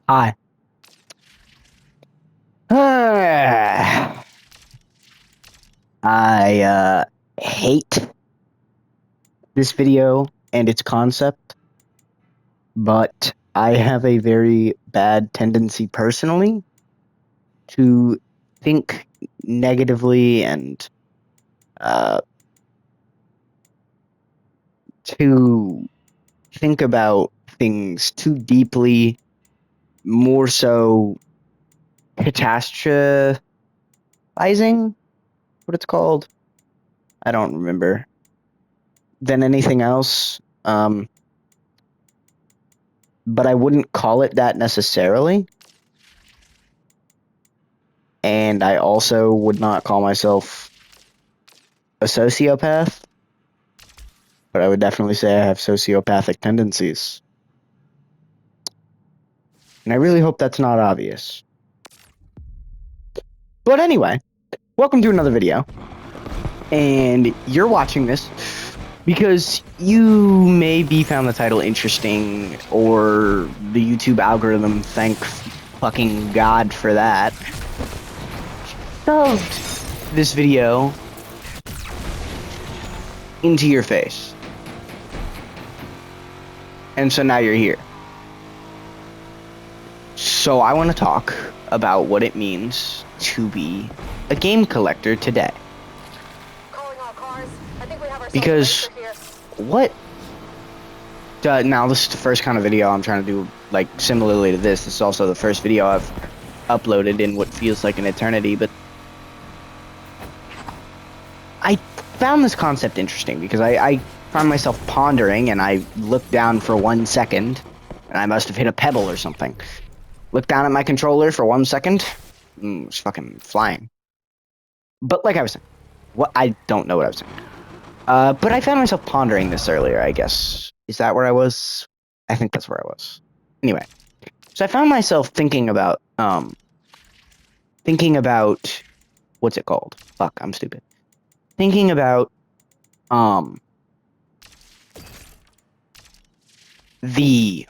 Hi. I hate this video and its concept, but I have a very bad tendency personally to think negatively and uh, to think about things too deeply, more so catastrophizing, what it's called. I don't remember. Than anything else. But I wouldn't call it that necessarily. And I also would not call myself a sociopath, but I would definitely say I have sociopathic tendencies. And I really hope that's not obvious. But anyway, welcome to another video. And you're watching this because you maybe found the title interesting, or the YouTube algorithm, thank fucking God for that, shoved this video into your face. And so now you're here. So I want to talk about what it means to be a game collector today. Because what? Now this is the first kind of video I'm trying to do, like, similarly to this. This is also the first video I've uploaded in what feels like an eternity, but I found this concept interesting because I found myself pondering, and I looked down for 1 second, and I must have hit a pebble or something. Looked down at my controller for 1 second, it was fucking flying. But like I was saying, I don't know what I was saying. But I found myself pondering this earlier, I guess. Is that where I was? I think that's where I was. Anyway, so I found myself thinking about, what's it called? Fuck, I'm stupid. Thinking about, the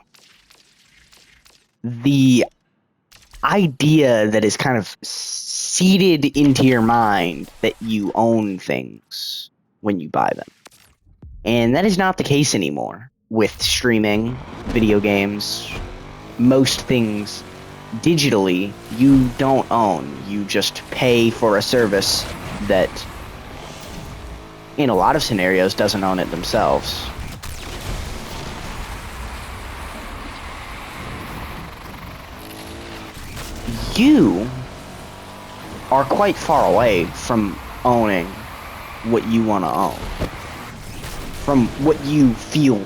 idea that is kind of seeded into your mind that you own things when you buy them. And that is not the case anymore with streaming, video games, most things digitally you don't own. You just pay for a service that, in a lot of scenarios, doesn't own it themselves. You are quite far away from owning what you want to own. From what you feel,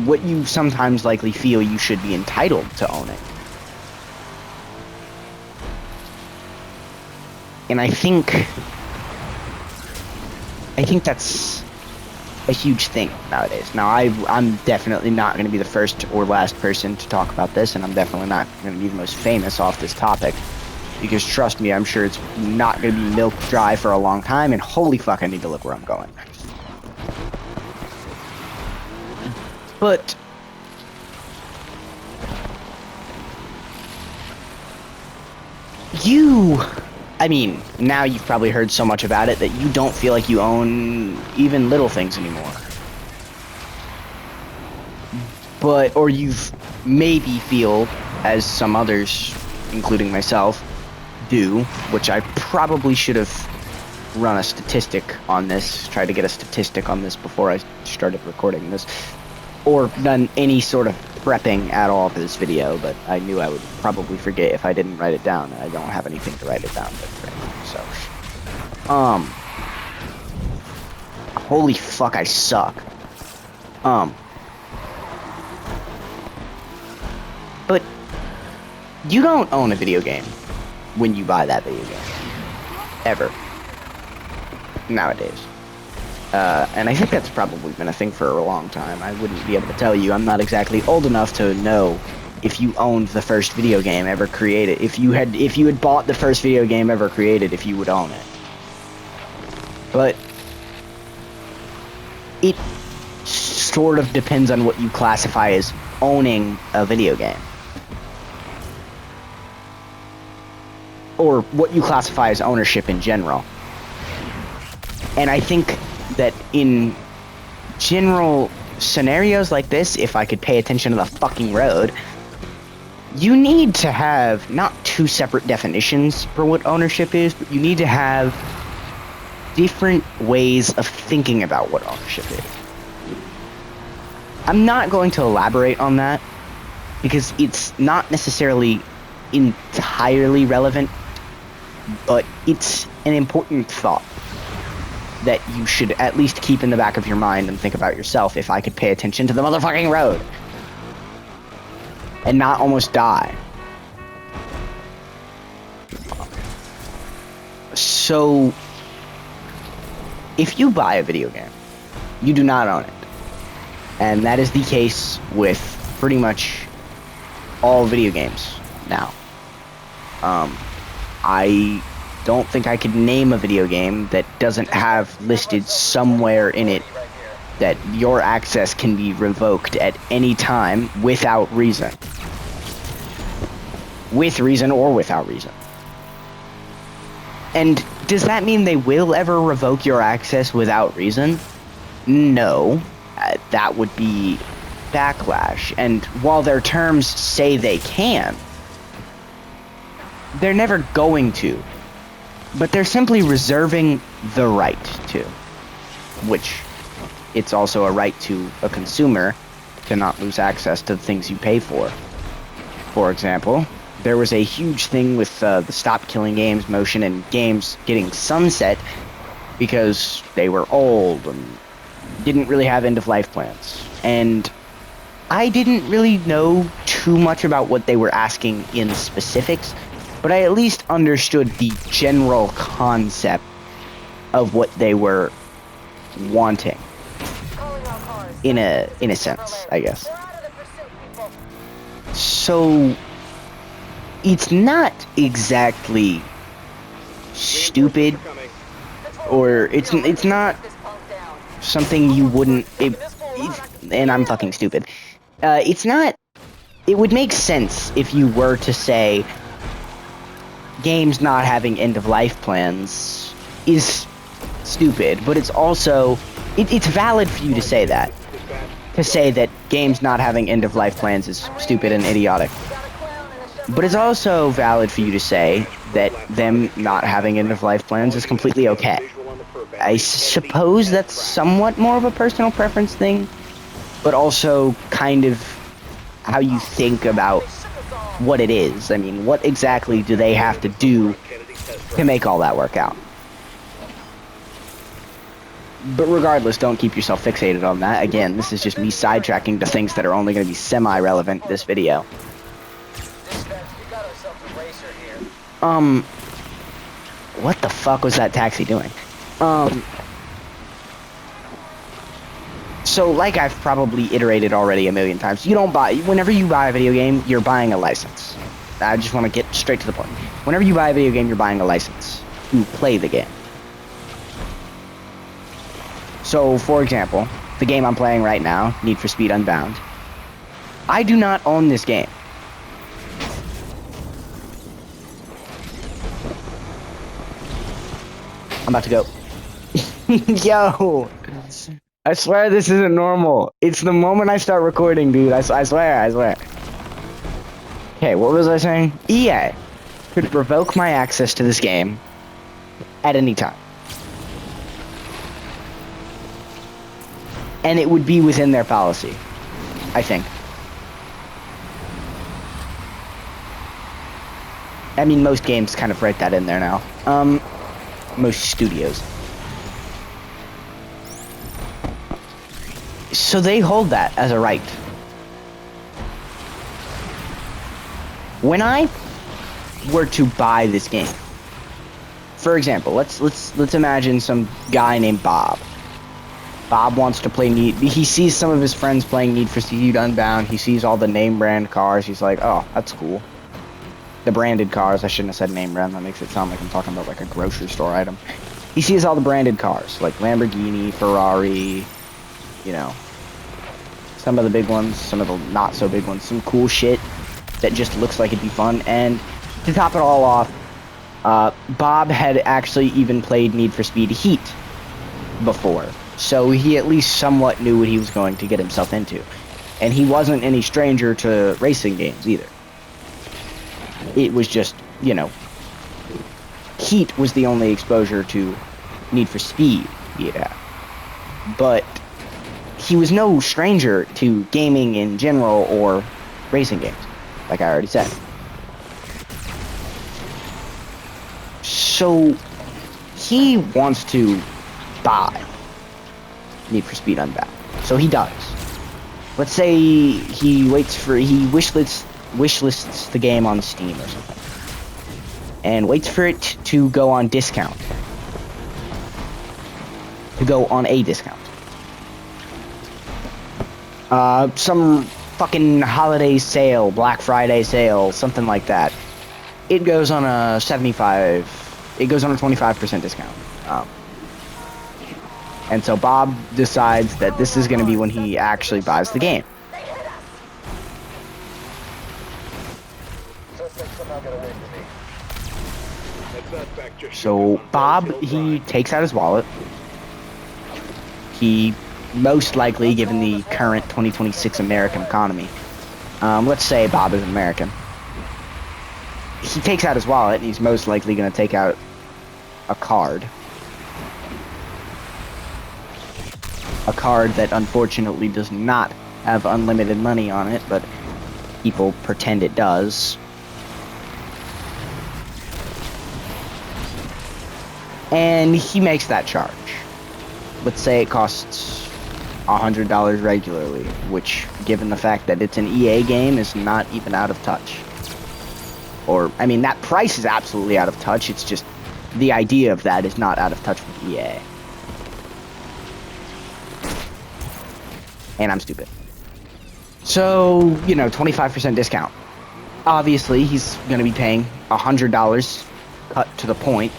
what you sometimes likely feel you should be entitled to owning. And I think that's a huge thing nowadays. Now, I'm definitely not going to be the first or last person to talk about this, and I'm definitely not going to be the most famous off this topic, because trust me, I'm sure it's not going to be milk dry for a long time, and holy fuck, I need to look where I'm going. But I mean, now you've probably heard so much about it that you don't feel like you own even little things anymore. But, or you've maybe feel, as some others, including myself, do, which I probably should have run a statistic on this, tried to get a statistic on this before I started recording this, or done any sort of prepping at all for this video, but I knew I would probably forget if I didn't write it down, and I don't have anything to write it down with right now, so. Holy fuck, I suck. But you don't own a video game when you buy that video game. Ever. Nowadays. And I think that's probably been a thing for a long time. I wouldn't be able to tell you. I'm not exactly old enough to know if you owned the first video game ever created. If you had bought the first video game ever created, if you would own it. But it sort of depends on what you classify as owning a video game. or what you classify as ownership in general. And I think that in general scenarios like this, if I could pay attention to the fucking road, you need to have not two separate definitions for what ownership is, but you need to have different ways of thinking about what ownership is. I'm not going to elaborate on that because it's not necessarily entirely relevant, but it's an important thought that you should at least keep in the back of your mind and think about yourself. If I could pay attention to the motherfucking road and not almost die. So, if you buy a video game, you do not own it. And that is the case with pretty much all video games now. I don't think I could name a video game that doesn't have listed somewhere in it that your access can be revoked at any time without reason. With reason or without reason. And does that mean they will ever revoke your access without reason? No. That would be backlash. And while their terms say they can, they're never going to. But they're simply reserving the right to. Which, it's also a right to a consumer to not lose access to the things you pay for. For example, there was a huge thing with the Stop Killing Games motion and games getting sunset because they were old and didn't really have end-of-life plans. And I didn't really know too much about what they were asking in specifics, but I at least understood the general concept of what they were wanting. In a sense, I guess. So it's not exactly stupid, or it's not something you wouldn't, and I'm fucking stupid. It's not, it would make sense if you were to say games not having end-of-life plans is stupid, but it's also, it's valid for you to say that. To say that games not having end-of-life plans is stupid and idiotic. But it's also valid for you to say that them not having end-of-life plans is completely okay. I suppose that's somewhat more of a personal preference thing, but also kind of how you think about what it is. I mean, what exactly do they have to do to make all that work out? But regardless, don't keep yourself fixated on that. Again, this is just me sidetracking to things that are only going to be semi-relevant in this video. What the fuck was that taxi doing? So like I've probably iterated already a million times, you don't buy, whenever you buy a video game, you're buying a license. I just want to get straight to the point. Whenever you buy a video game, you're buying a license to play the game. So, for example, the game I'm playing right now, Need for Speed Unbound, I do not own this game. I'm about to go. Yo! I swear this isn't normal. It's the moment I start recording, dude. I swear. Okay, what was I saying? EA could revoke my access to this game at any time. And it would be within their policy, I think. I mean, most games kind of write that in there now. Most studios. So they hold that as a right. When I were to buy this game, for example, let's imagine some guy named Bob. Bob wants to play he sees some of his friends playing Need for Speed Unbound. He sees all the name brand cars. He's like, oh, that's cool. The branded cars. I shouldn't have said name brand. That makes it sound like I'm talking about like a grocery store item. He sees all the branded cars, like Lamborghini, Ferrari, you know, some of the big ones, some of the not so big ones, some cool shit that just looks like it'd be fun. And to top it all off, Bob had actually even played Need for Speed Heat before, so he at least somewhat knew what he was going to get himself into. And he wasn't any stranger to racing games either. It was just, you know, Heat was the only exposure to Need for Speed he had had. But he was no stranger to gaming in general or racing games, like I already said. So he wants to buy Need for Speed Unbound. So he does. Let's say he wishlists the game on Steam or something, and waits for it to go on discount. To go on a discount. Some fucking holiday sale, Black Friday sale, something like that. It goes on a 25% discount. And so Bob decides that this is going to be when he actually buys the game. So Bob, he takes out his wallet. He most likely, given the current 2026 American economy, let's say Bob is American. He takes out his wallet, and he's most likely going to take out a card. A card that unfortunately does not have unlimited money on it, but people pretend it does. And he makes that charge. Let's say it costs $100 regularly, which, given the fact that it's an EA game, is not even out of touch. Or, I mean, that price is absolutely out of touch, it's just the idea of that is not out of touch with EA. And I'm stupid. So, you know, 25% discount. Obviously, he's going to be paying $100 cut to the point.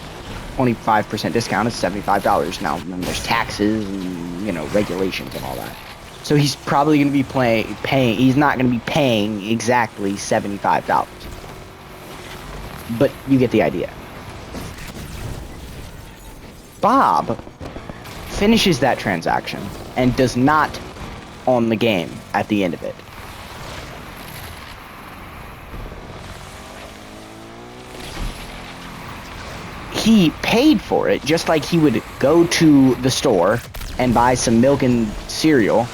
25% discount is $75. Now, then there's taxes and, you know, regulations and all that. So he's probably going to be paying, he's not going to be paying exactly $75. But you get the idea. Bob finishes that transaction and does not own the game at the end of it. He paid for it just like he would go to the store and buy some milk and cereal.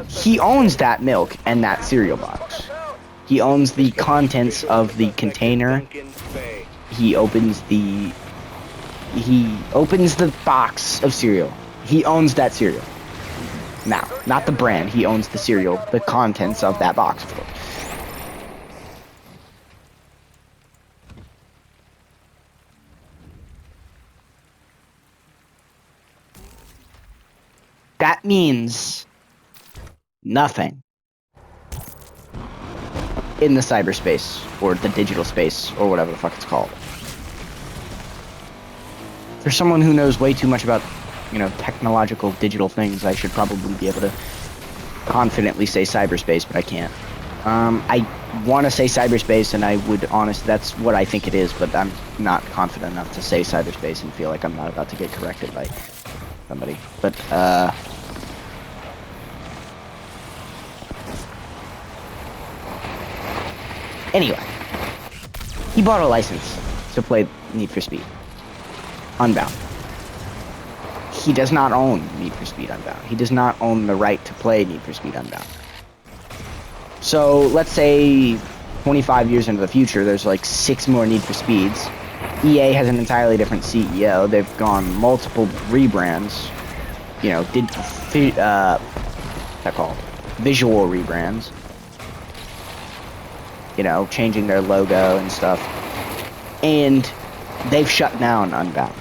He owns that milk and that cereal box. He owns the contents of the container. He opens the box of cereal. He owns that cereal. Now, not the brand. He owns the cereal, the contents of that box, of course. That means nothing in the cyberspace, or the digital space, or whatever the fuck it's called. For someone who knows way too much about, you know, technological digital things, I should probably be able to confidently say cyberspace, but I can't. I want to say cyberspace, and I would honestly, that's what I think it is, but I'm not confident enough to say cyberspace and feel like I'm not about to get corrected by somebody. But, anyway, he bought a license to play Need for Speed Unbound. He does not own Need for Speed Unbound. He does not own the right to play Need for Speed Unbound. So, let's say 25 years into the future, there's like 6 more Need for Speeds. EA has an entirely different CEO. They've gone multiple rebrands. You know, what's that called? Visual rebrands. You know, changing their logo and stuff. And they've shut down Unbound.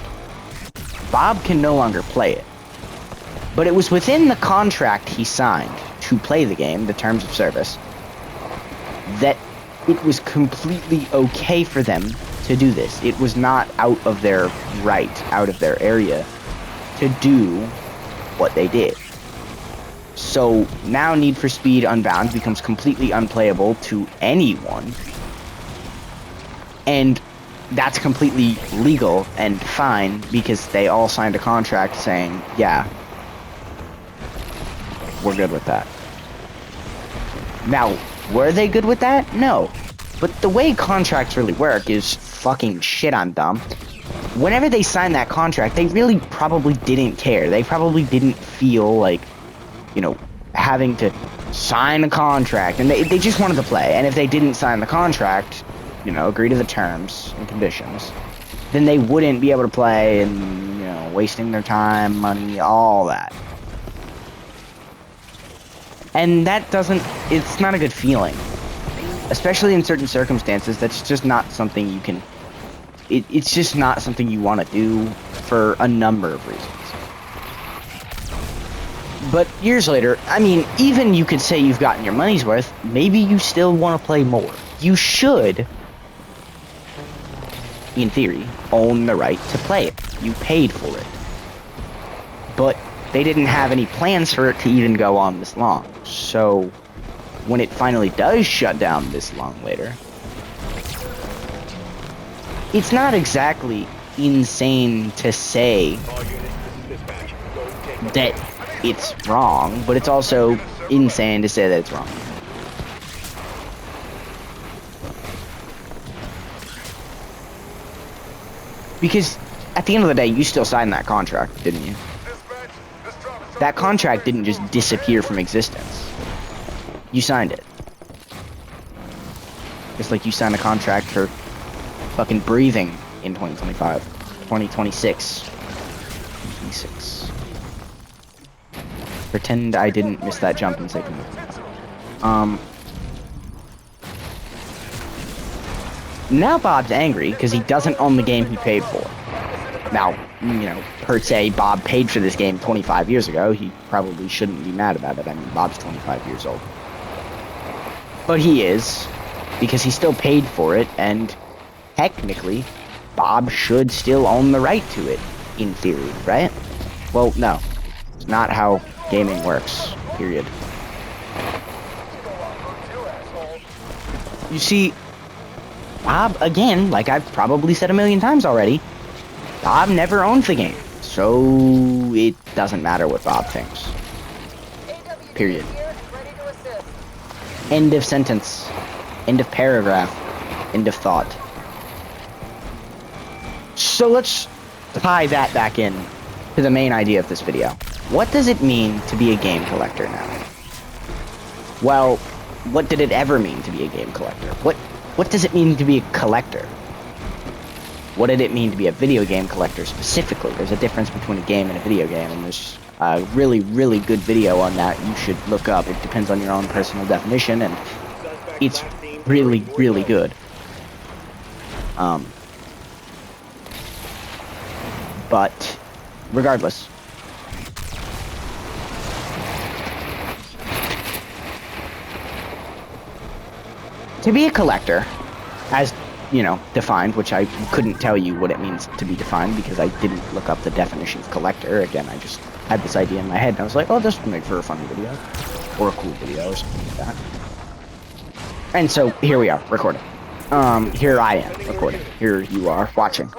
Bob can no longer play it. But it was within the contract he signed to play the game, the terms of service, that it was completely okay for them to do this. It was not out of their right, out of their area, to do what they did. So now Need for Speed Unbound becomes completely unplayable to anyone And that's completely legal and fine because they all signed a contract saying, yeah, we're good with that. Now, were they good with that? No. But the way contracts really work is fucking shit, I'm dumb. Whenever they signed that contract, they really probably didn't care. They probably didn't feel like, you know, having to sign a contract. And they just wanted to play. And if they didn't sign the contract, you know, agree to the terms and conditions, then they wouldn't be able to play and, you know, wasting their time, money, all that. And that it's not a good feeling. Especially in certain circumstances, that's just not something you can, it's just not something you want to do for a number of reasons. But years later, I mean, even you could say you've gotten your money's worth, maybe you still want to play more. You should, in theory, own the right to play it. You paid for it. But they didn't have any plans for it to even go on this long. So, when it finally does shut down this long later, it's not exactly insane to say that it's wrong, but it's also insane to say that it's wrong. Because at the end of the day, you still signed that contract, didn't you? That contract didn't just disappear from existence. You signed it. Just like you signed a contract for fucking breathing in 2025. 2026. 2026. Pretend I didn't miss that jump and say 2025. Now Bob's angry because he doesn't own the game he paid for. Now, you know, per se, Bob paid for this game 25 years ago. He probably shouldn't be mad about it. I mean, Bob's 25 years old. But he is, because he still paid for it, and technically, Bob should still own the right to it, in theory, right? Well, no. It's not how gaming works, period. You see, Bob, again, like I've probably said a million times already, Bob never owned the game, so it doesn't matter what Bob thinks. Period. End of sentence. End of paragraph. End of thought. So let's tie that back in to the main idea of this video. What does it mean to be a game collector now? Well, what did it ever mean to be a game collector? What does it mean to be a collector? What did it mean to be a video game collector specifically? There's a difference between a game and a video game, and there's a really, really good video on that you should look up. It depends on your own personal definition, and it's really, really good. But regardless, to be a collector, as you know, defined, which I couldn't tell you what it means to be defined because I didn't look up the definition of collector. Again, I just had this idea in my head and I was like, oh, this would make for a funny video or a cool video or something like that. And so here we are, recording. Here I am recording. Here you are watching.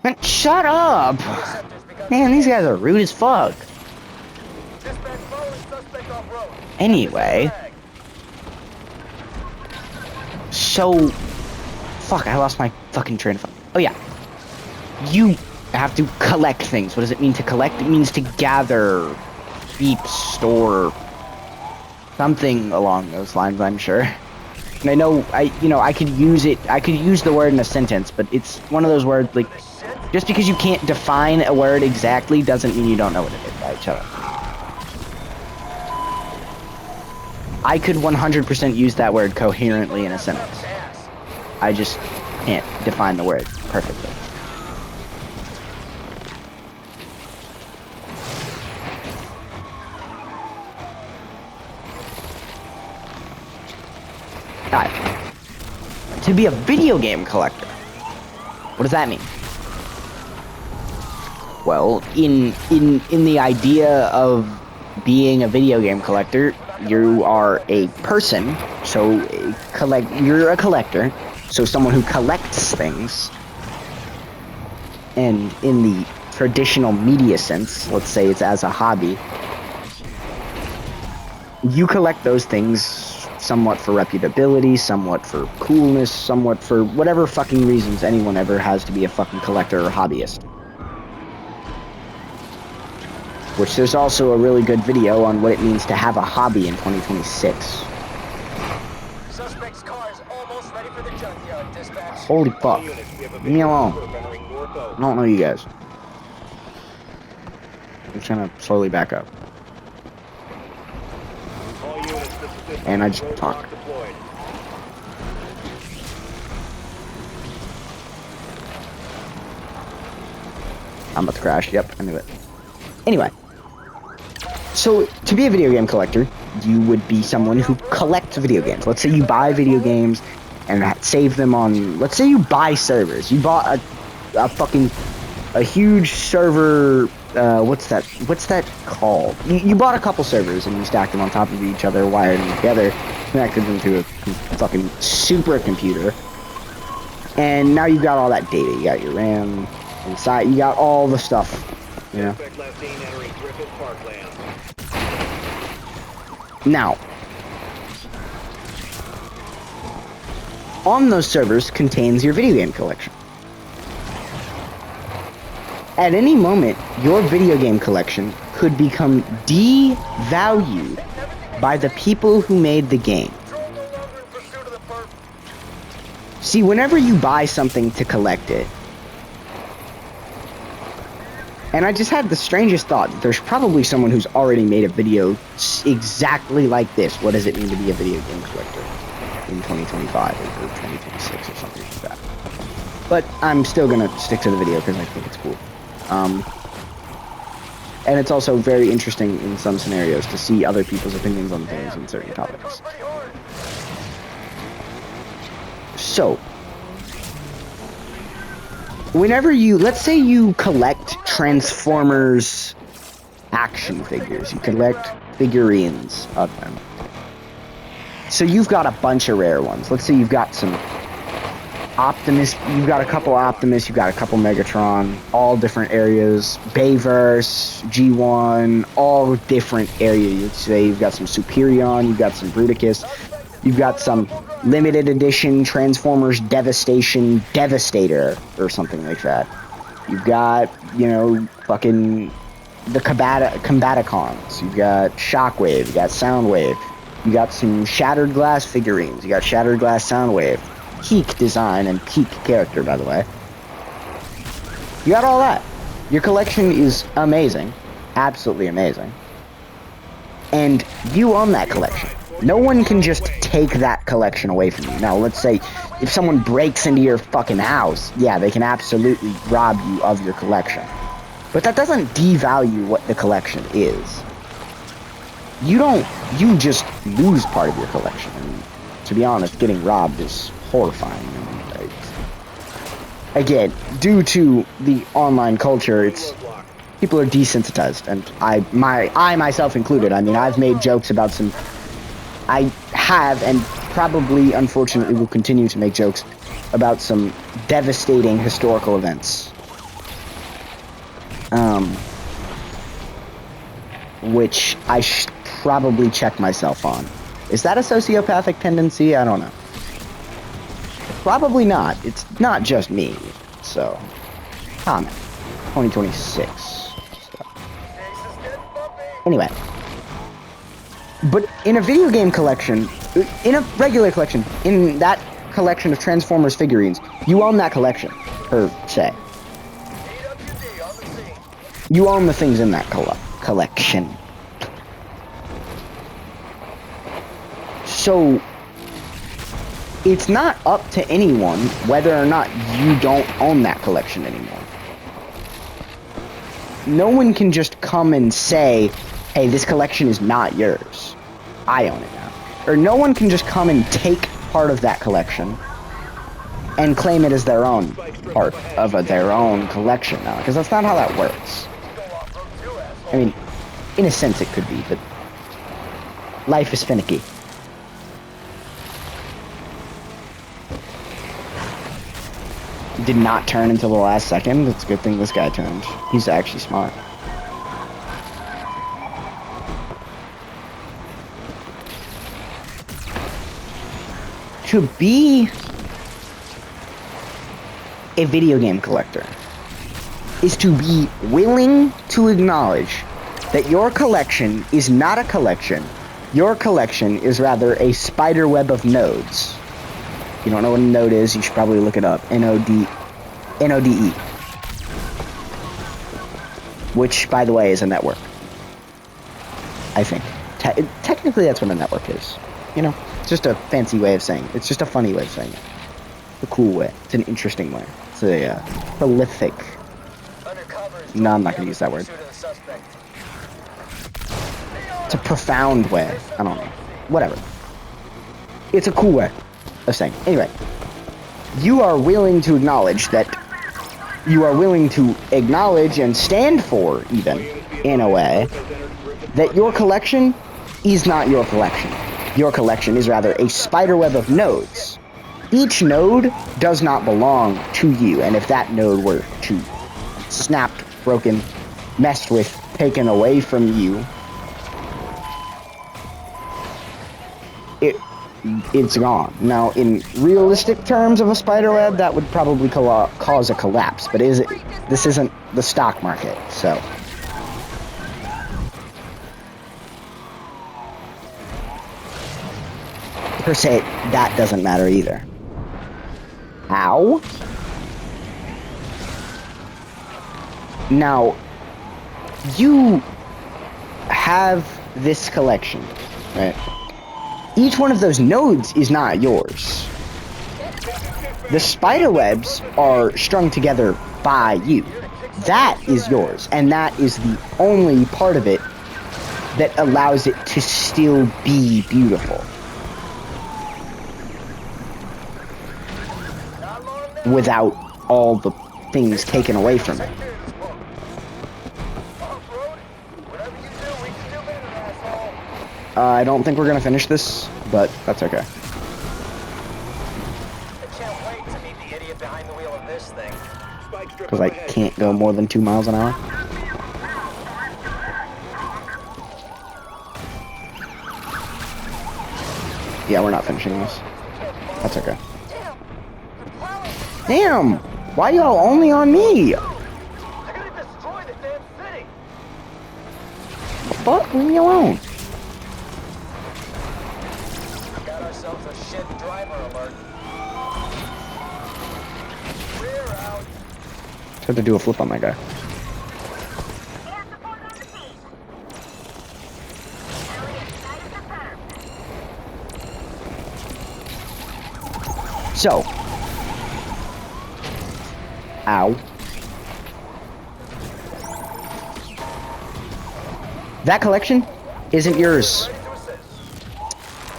Man, shut up! Man, these guys are rude as fuck. Anyway. So, fuck, I lost my fucking train of thought. Oh yeah. You have to collect things. What does it mean to collect? It means to gather, keep, store, something along those lines, I'm sure. And I know, I could use the word in a sentence, but it's one of those words, like, just because you can't define a word exactly doesn't mean you don't know what it is, right? Shut up. I could 100% use that word coherently in a sentence. I just can't define the word perfectly. Alright. To be a video game collector, what does that mean? Well, in the idea of being a video game collector, You are a person, so you're a collector, so someone who collects things. And in the traditional media sense, let's say it's as a hobby, you collect those things somewhat for reputability, somewhat for coolness, somewhat for whatever fucking reasons anyone ever has to be a fucking collector or hobbyist. Which there's also a really good video on what it means to have a hobby in 2026. Suspect's car is almost ready for the junkyard, dispatch. Holy fuck. Leave me alone. I don't know you guys. I'm just gonna slowly back up. And I just talk. I'm about to crash. Yep, I knew it. Anyway. So, to be a video game collector, you would be someone who collects video games. Let's say you buy video games and save them on... Let's say you buy servers. You bought a huge server... what's that called? You bought a couple servers and you stacked them on top of each other, wired them together, connected them to a fucking supercomputer. And now you've got all that data. You got your RAM inside. You got all the stuff, you know? Now, on those servers contains your video game collection. At any moment, your video game collection could become devalued by the people who made the game. See, whenever you buy something to collect it, and I just had the strangest thought that there's probably someone who's already made a video exactly like this. What does it mean to be a video game collector in 2025 or 2026 or something like that? But I'm still gonna stick to the video because I think it's cool. And it's also very interesting in some scenarios to see other people's opinions on things in certain topics. So, whenever let's say you collect Transformers action figures, you collect figurines of them. So you've got a bunch of rare ones. Let's say you've got some Optimus, you've got a couple Optimus, you've got a couple Megatron, all different areas, Bayverse, G1, all different areas. You'd say you've got some Superion, you've got some Bruticus, you've got some limited edition Transformers Devastation Devastator, or something like that. You've got, you know, fucking the Combaticons, you've got Shockwave, you got Soundwave, you got some Shattered Glass figurines, you got Shattered Glass Soundwave. Peak design and peak character, by the way. You got all that. Your collection is amazing. Absolutely amazing. And you own that collection. No one can just take that collection away from you. Now, let's say if someone breaks into your fucking house, yeah, they can absolutely rob you of your collection. But that doesn't devalue what the collection is. You just lose part of your collection. And to be honest, getting robbed is horrifying. Again, due to the online culture, people are desensitized, and I myself included. I mean, I've made jokes about some. I have, and probably, unfortunately, will continue to make jokes about some devastating historical events. Which I should probably check myself on. Is that a sociopathic tendency? I don't know. Probably not. It's not just me. So, comment. 2026. So. Anyway. But in a video game collection, in a regular collection, in that collection of Transformers figurines, you own that collection, per se. You own the things in that collection. So, it's not up to anyone whether or not you don't own that collection anymore. No one can just come and say, hey, this collection is not yours. I own it now. Or no one can just come and take part of that collection and claim it as their own part of their own collection now. Because that's not how that works. I mean, in a sense it could be, but Life is finicky. Did not turn until the last second. It's a good thing this guy turned. He's actually smart. To be a video game collector is to be willing to acknowledge that your collection is not a collection. Your collection is rather a spider web of nodes. If you don't know what a node is, you should probably look it up. N-O-D-E. Which, by the way, is a network. I think. Technically, that's what a network is. You know, it's just a fancy way of saying it. It's just a funny way of saying it. A cool way. It's an interesting way. It's a prolific. No, I'm not going to use that word. It's a profound way. I don't know. Whatever. It's a cool way of saying. Anyway, you are willing to acknowledge that you are willing to acknowledge and stand for, even, in a way, that your collection is not your collection. Your collection is rather a spiderweb of nodes. Each node does not belong to you, and if that node were to snapped, broken, messed with, taken away from you, it's gone. Now, in realistic terms of a spiderweb, that would probably cause a collapse, but this isn't the stock market, so. Per se, that doesn't matter either. Ow. Now, you have this collection, right? Each one of those nodes is not yours. The spider webs are strung together by you. That is yours, and that is the only part of it that allows it to still be beautiful. Without all the things taken away from it. I don't think we're gonna finish this, but that's okay. I can't wait to meet the idiot behind the wheel of this thing. Because I can't go more than 2 miles an hour. Yeah, we're not finishing this. That's okay. Damn! Why y'all only on me? They're gonna destroy the damn city. The fuck? Leave me alone. Got ourselves a shit driver alert. We're out. Tried to do a flip on that guy. So. Ow. That collection isn't yours.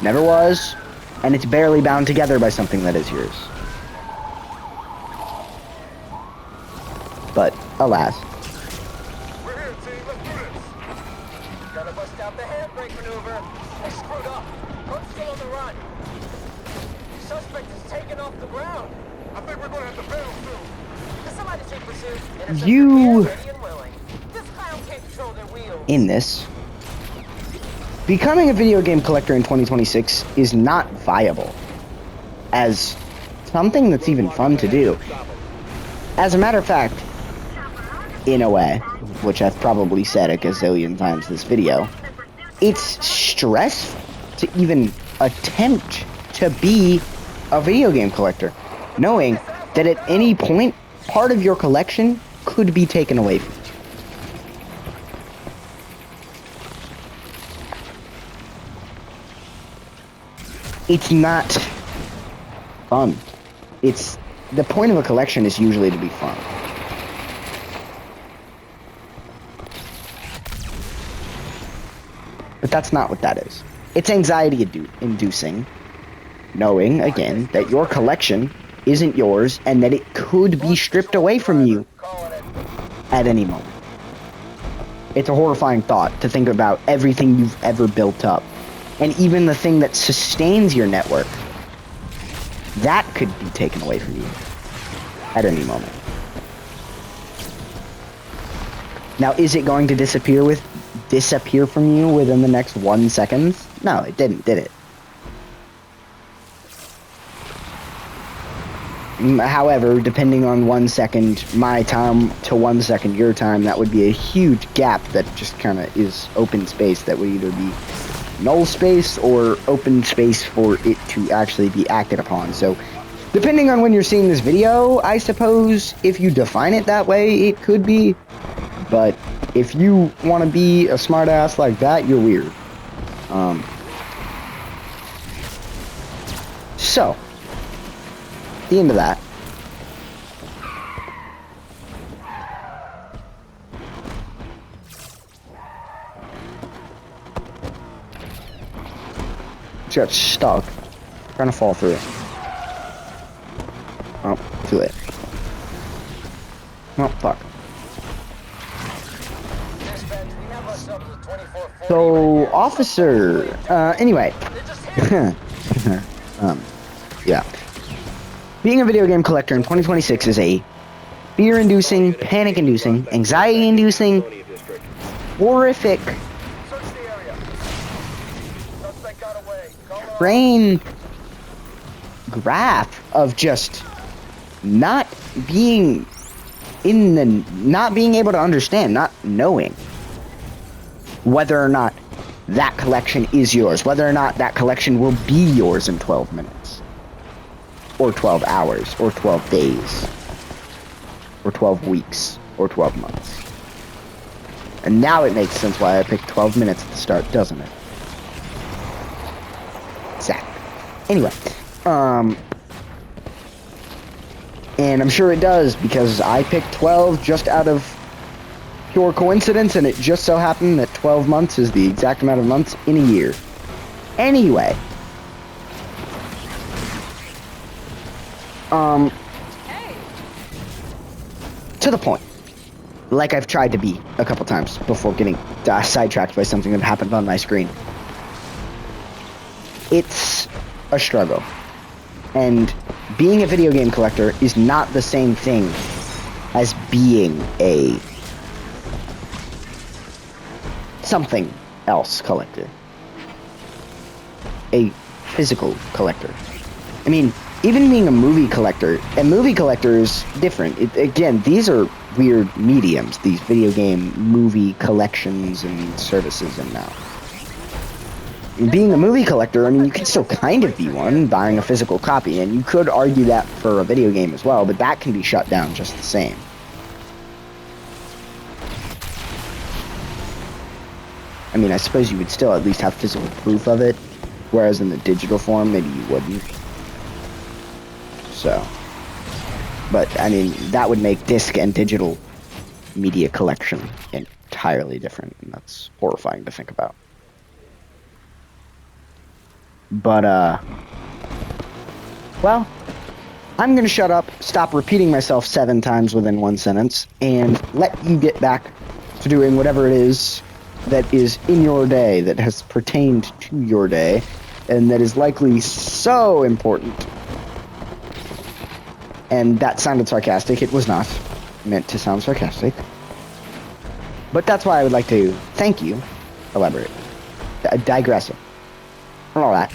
Never was, and it's barely bound together by something that is yours. But, alas. We're here, team. Let's do this. Gotta bust out the handbrake maneuver. I screwed up. I'm still on the run. Suspect is taken off the ground. I think we're gonna have to bail soon. Somebody take pursuit. You... Ready and willing. This clown can't control their wheels. In this. Becoming a video game collector in 2026 is not viable as something that's even fun to do. As a matter of fact, in a way, which I've probably said a gazillion times this video, it's stressful to even attempt to be a video game collector, knowing that at any point, part of your collection could be taken away from you. It's not fun. It's the point of a collection is usually to be fun. But that's not what that is. It's anxiety inducing, knowing, again, that your collection isn't yours and that it could be stripped away from you at any moment. It's a horrifying thought to think about everything you've ever built up And even the thing that sustains your network, that could be taken away from you at any moment. Now, is it going to disappear from you within the next 1 second? No, it didn't, did it? However, depending on 1 second my time to 1 second your time, that would be a huge gap that just kind of is open space that would either be null space or open space for it to actually be acted upon. So, depending on when you're seeing this video, I suppose if you define it that way, it could be. But if you want to be a smartass like that, you're weird. So, at the end of that, just got stuck, trying to fall through. Oh, too late. Oh, fuck. So, officer, anyway, yeah. Being a video game collector in 2026 is a fear-inducing, panic-inducing, anxiety-inducing, horrific, brain graph of just not being able to understand, not knowing whether or not that collection is yours, whether or not that collection will be yours in 12 minutes, or 12 hours, or 12 days, or 12 weeks, or 12 months. And now it makes sense why I picked 12 minutes at the start, doesn't it? Exactly. Anyway, and I'm sure it does, because I picked 12 just out of pure coincidence, and it just so happened that 12 months is the exact amount of months in a year. Anyway. To the point. Like I've tried to be a couple times before getting sidetracked by something that happened on my screen. It's a struggle. And being a video game collector is not the same thing as being a something else collector. A physical collector. I mean, even being a movie collector is different. Again, these are weird mediums, these video game movie collections and services and now. Being a movie collector, I mean, you can still kind of be one, buying a physical copy, and you could argue that for a video game as well, but that can be shut down just the same. I mean, I suppose you would still at least have physical proof of it, whereas in the digital form, maybe you wouldn't. So, but, I mean, that would make disc and digital media collection entirely different, and that's horrifying to think about. But, well, I'm gonna shut up, stop repeating myself 7 times within one sentence, and let you get back to doing whatever it is that is in your day, that has pertained to your day, and that is likely so important. And that sounded sarcastic. It was not meant to sound sarcastic. But that's why I would like to thank you. Elaborate. Digressing. And all that.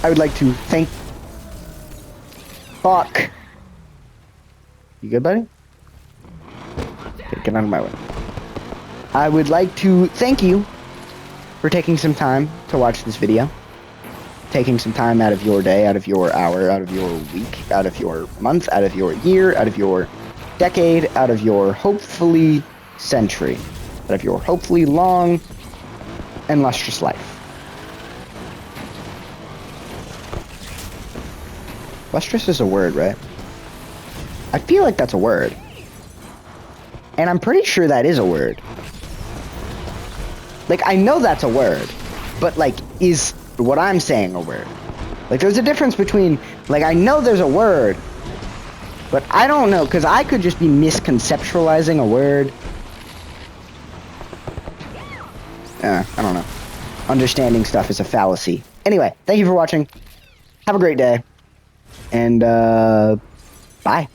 I would like to thank... Fuck. You good, buddy? Okay, get out of my way. I would like to thank you for taking some time to watch this video. Taking some time out of your day, out of your hour, out of your week, out of your month, out of your year, out of your decade, out of your hopefully century, out of your hopefully long and lustrous life. Lustrous is a word, right? I feel like that's a word. And I'm pretty sure that is a word. Like, I know that's a word, but, like, is what I'm saying a word? Like, there's a difference between, like, I know there's a word, but I don't know, because I could just be misconceptualizing a word. I don't know. understanding stuff is a fallacy. Anyway, thank you for watching. Have a great day. And, bye.